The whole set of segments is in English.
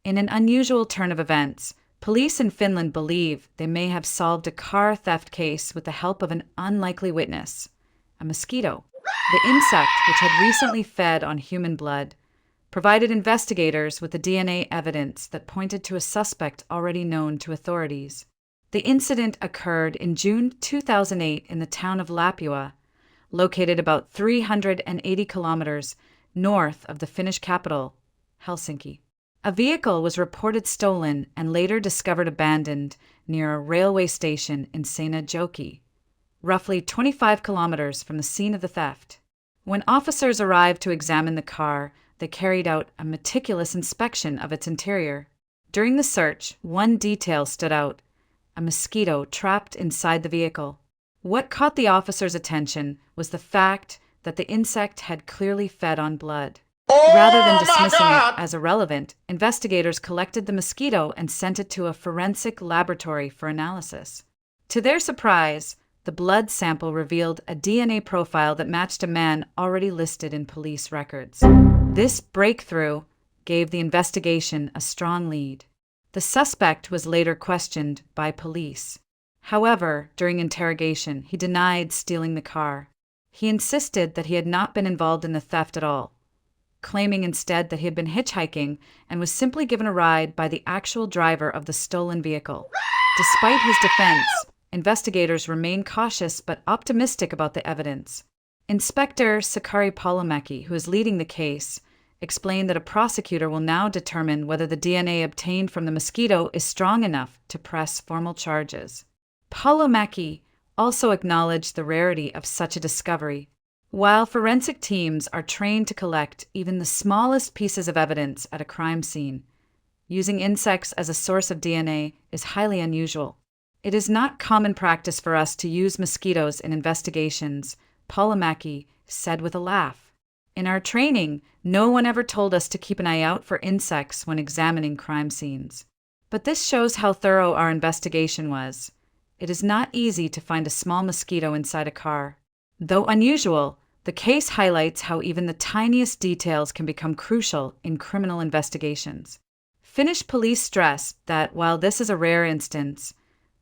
In an unusual turn of events, police in Finland believe they may have solved a car theft case with the help of an unlikely witness, a mosquito. The insect, which had recently fed on human blood, provided investigators with the DNA evidence that pointed to a suspect already known to authorities. The incident occurred in June 2008 in the town of Lapua, located about 380 kilometers north of the Finnish capital, Helsinki. A vehicle was reported stolen and later discovered abandoned near a railway station in Seinäjoki, roughly 25 kilometers from the scene of the theft. When officers arrived to examine the car, they carried out a meticulous inspection of its interior. During the search, one detail stood out: a mosquito trapped inside the vehicle. What caught the officers' attention was the fact that the insect had clearly fed on blood. Rather than dismissing it as irrelevant, investigators collected the mosquito and sent it to a forensic laboratory for analysis. To their surprise, the blood sample revealed a DNA profile that matched a man already listed in police records. This breakthrough gave the investigation a strong lead. The suspect was later questioned by police. However, during interrogation, he denied stealing the car. He insisted that he had not been involved in the theft at all, claiming instead that he had been hitchhiking and was simply given a ride by the actual driver of the stolen vehicle. Despite his defense, investigators remain cautious but optimistic about the evidence. Inspector Sakari Palomäki, who is leading the case, explained that a prosecutor will now determine whether the DNA obtained from the mosquito is strong enough to press formal charges. Palomäki also acknowledged the rarity of such a discovery. While forensic teams are trained to collect even the smallest pieces of evidence at a crime scene, using insects as a source of DNA is highly unusual. It is not common practice for us to use mosquitoes in investigations, Palomäki said with a laugh. In our training, no one ever told us to keep an eye out for insects when examining crime scenes. But this shows how thorough our investigation was. It is not easy to find a small mosquito inside a car. Though unusual, the case highlights how even the tiniest details can become crucial in criminal investigations. Finnish police stress that while this is a rare instance,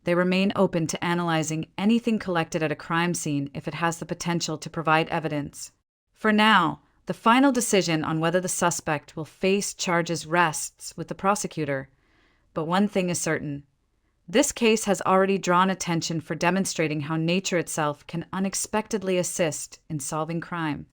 they remain open to analyzing anything collected at a crime scene if it has the potential to provide evidence. For now, the final decision on whether the suspect will face charges rests with the prosecutor. But one thing is certain: this case has already drawn attention for demonstrating how nature itself can unexpectedly assist in solving crime.